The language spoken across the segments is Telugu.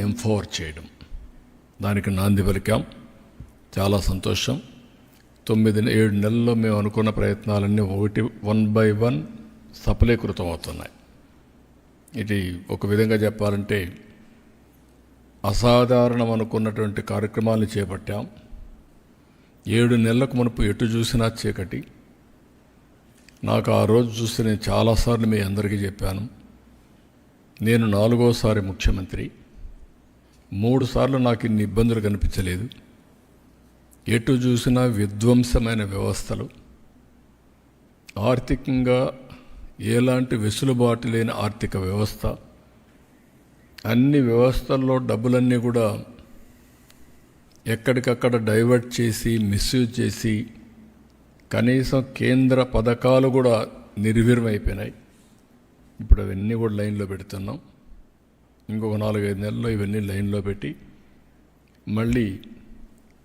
ఎంపవర్ చేయడం, దానికి నాంది పలికాం. చాలా సంతోషం. 7 నెలల్లో మేము అనుకున్న ప్రయత్నాలన్నీ వన్ బై వన్ సఫలీకృతం అవుతున్నాయి. ఇది ఒక విధంగా చెప్పాలంటే అసాధారణం అనుకున్నటువంటి కార్యక్రమాలను చేపట్టాం. 7 నెలలకు మునుపు ఎటు చూసినా చీకటి. నాకు ఆ రోజు చూస్తే నేను చాలాసార్లు మీ అందరికీ చెప్పాను, నేను 4వసారి ముఖ్యమంత్రి. 3 సార్లు నాకు ఇన్ని ఇబ్బందులు కనిపించలేదు. ఎటు చూసినా విధ్వంసమైన వ్యవస్థలు, ఆర్థికంగా ఎలాంటి వెసులుబాటు లేని ఆర్థిక వ్యవస్థ, అన్ని వ్యవస్థల్లో డబ్బులన్నీ కూడా ఎక్కడికక్కడ డైవర్ట్ చేసి మిస్యూజ్ చేసి కనీసం కేంద్ర పథకాలు కూడా నిర్వీర్యమైపోయినాయి. ఇప్పుడు అవన్నీ కూడా లైన్లో పెడుతున్నాం. ఇంకొక 4-5 నెలల్లో ఇవన్నీ లైన్లో పెట్టి మళ్ళీ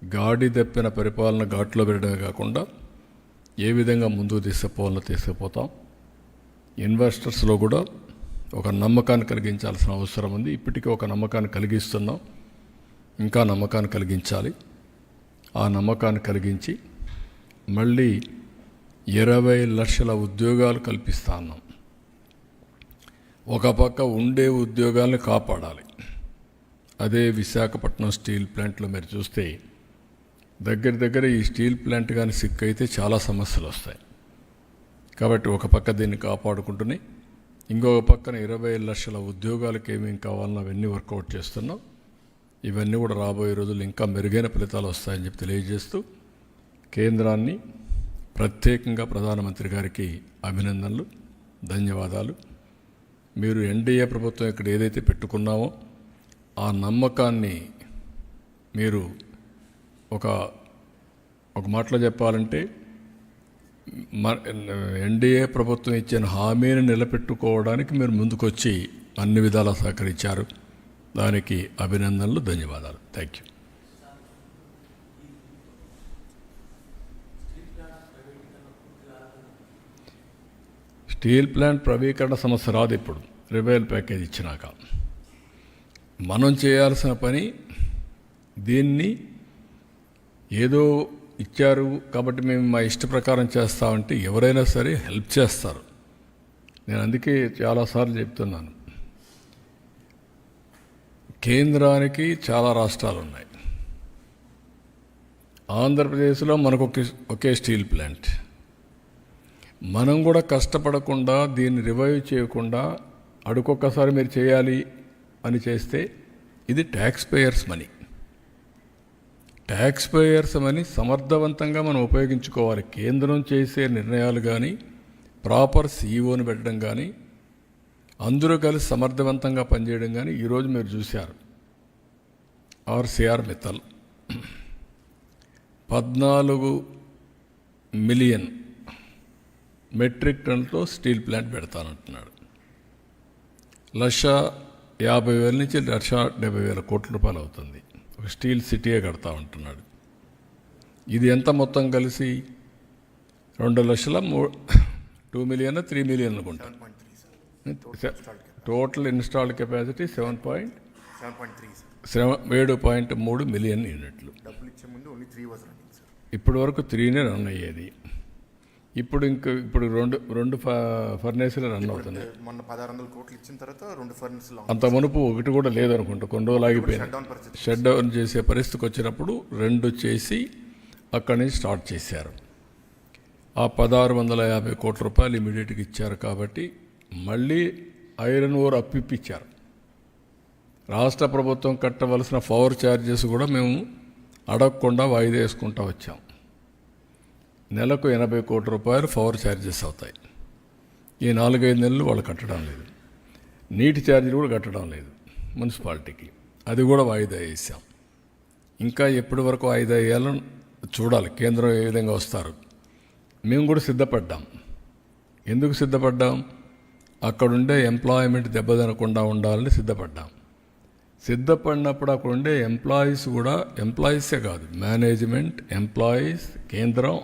గాడి తప్పిన పరిపాలన ఘాట్లో పెట్టడమే కాకుండా ఏ విధంగా ముందుకు తీసుకుపోతాం. ఇన్వెస్టర్స్లో కూడా ఒక నమ్మకాన్ని కలిగించాల్సిన అవసరం ఉంది. ఇప్పటికీ ఒక నమ్మకాన్ని కలిగిస్తున్నాం, ఇంకా నమ్మకాన్ని కలిగించాలి. ఆ నమ్మకాన్ని కలిగించి మళ్ళీ 20 లక్షల ఉద్యోగాలు కల్పిస్తా ఉన్నాం. ఒక పక్క ఉండే ఉద్యోగాలను కాపాడాలి. అదే విశాఖపట్నం స్టీల్ ప్లాంట్లో మీరు చూస్తే దగ్గర ఈ స్టీల్ ప్లాంట్ కానీ సిక్ అయితే చాలా సమస్యలు వస్తాయి. కాబట్టి ఒక పక్క దీన్ని కాపాడుకుంటూనే ఇంకొక పక్కన 20 లక్షల ఉద్యోగాలకు ఏమేమి కావాలన్నా అవన్నీ వర్కౌట్ చేస్తున్నాం. ఇవన్నీ కూడా రాబోయే రోజులు ఇంకా మెరుగైన ఫలితాలు వస్తాయని చెప్పి తెలియజేస్తూ కేంద్రాన్ని ప్రత్యేకంగా ప్రధానమంత్రి గారికి అభినందనలు, ధన్యవాదాలు. మీరు ఎన్డీఏ ప్రభుత్వం ఇక్కడ ఏదైతే పెట్టుకున్నామో ఆ నమ్మకాన్ని మీరు ఒక మాటలో చెప్పాలంటే ఎన్డీఏ ప్రభుత్వం ఇచ్చిన హామీని నిలబెట్టుకోవడానికి మీరు ముందుకొచ్చి అన్ని విధాలా సహకరించారు. దానికి అభినందనలు, ధన్యవాదాలు. Thank you. స్టీల్ ప్లాంట్ ప్రైవేటీకరణ సమస్య రాదు. ఇప్పుడు రివైవల్ ప్యాకేజ్ ఇచ్చినాక మనం చేయాల్సిన పని, దీన్ని ఏదో ఇచ్చారు కాబట్టి మేము మా ఇష్ట ప్రకారం చేస్తామంటే ఎవరైనా సరే హెల్ప్ చేస్తారు. నేను అందుకే చాలాసార్లు చెప్తున్నాను, కేంద్రానికి చాలా రాష్ట్రాలు ఉన్నాయి. ఆంధ్రప్రదేశ్లో మనకు ఒకే స్టీల్ ప్లాంట్. మనం కూడా కష్టపడకుండా దీన్ని రివైవ్ చేయకుండా అడుకొక్కసారి మీరు చేయాలి అని చేస్తే ఇది tax payers money. Tax payers money సమర్థవంతంగా మనం ఉపయోగించుకోవాలి. కేంద్రం చేసే నిర్ణయాలు కానీ, ప్రాపర్ సీఈఓని పెట్టడం కానీ, అందరూ కలిసి సమర్థవంతంగా పనిచేయడం కానీ ఈరోజు మీరు చూశారు. ఆర్సీఆర్ మిత్తల్ 14 మిలియన్ మెట్రిక్ టన్నులతో స్టీల్ ప్లాంట్ పెడతానంటున్నాడు. 1,50,000 నుంచి 1,70,000 కోట్ల రూపాయలు అవుతుంది. ఒక స్టీల్ సిటీయే కడతా ఉంటున్నాడు. ఇది ఎంత మొత్తం కలిసి 2 మిలియన్ 3 మిలియన్ అనుకుంటా. టోటల్ ఇన్స్టాల్డ్ కెపాసిటీ 7.3 మిలియన్ యూనిట్లు. ఇప్పటి వరకు 3నే రన్ అయ్యేది. ఇప్పుడు రెండు ఫర్నేసులు రన్ అవుతున్నాయి. మొన్న 1,600 కోట్లు ఇచ్చిన తర్వాత 2 ఫర్నేసులు, అంత మునుపు ఒకటి కూడా లేదనుకుంటా. కొన్ని రోజులు ఆగిపోయింది. షట్ డౌన్ చేసే పరిస్థితికి వచ్చినప్పుడు 2 చేసి అక్కడి నుంచి స్టార్ట్ చేశారు. ఆ 1,650 కోట్ల రూపాయలు ఇమీడియట్గా ఇచ్చారు. కాబట్టి మళ్ళీ ఐరన్ ఓర్ అప్పిప్పించారు. రాష్ట్ర ప్రభుత్వం కట్టవలసిన పవర్ ఛార్జెస్ కూడా మేము అడగకుండా వాయిదా వేసుకుంటూ వచ్చాం. నెలకు 80 కోట్ల రూపాయలు పవర్ ఛార్జెస్ అవుతాయి. ఈ 4-5 నెలలు వాళ్ళు కట్టడం లేదు. నీటి ఛార్జీలు కూడా కట్టడం లేదు మున్సిపాలిటీకి. అది కూడా వాయిదా వేసాం. ఇంకా ఎప్పటి వరకు వాయిదా వేయాలని చూడాలి. కేంద్రం ఏ విధంగా వస్తారు. మేము కూడా సిద్ధపడ్డాం. ఎందుకు సిద్ధపడ్డాం? అక్కడుండే ఎంప్లాయ్మెంట్ దెబ్బతినకుండా ఉండాలని సిద్ధపడినప్పుడు అక్కడ ఉండే ఎంప్లాయీస్ కూడా, ఎంప్లాయీసే కాదు, మేనేజ్మెంట్, ఎంప్లాయీస్, కేంద్రం,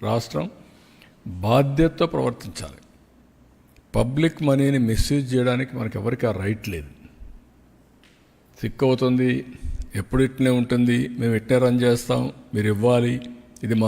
రాష్ట్రం బాధ్యతతో ప్రవర్తించాలి. పబ్లిక్ మనీని మిస్యూజ్ చేయడానికి మనకి ఎవరికి ఆ రైట్ లేదు. సిక్ అవుతుంది, ఎప్పుడు ఇట్నే ఉంటుంది, మేము ఇట్నే రన్ చేస్తాం, మీరు ఇవ్వాలి, ఇది మా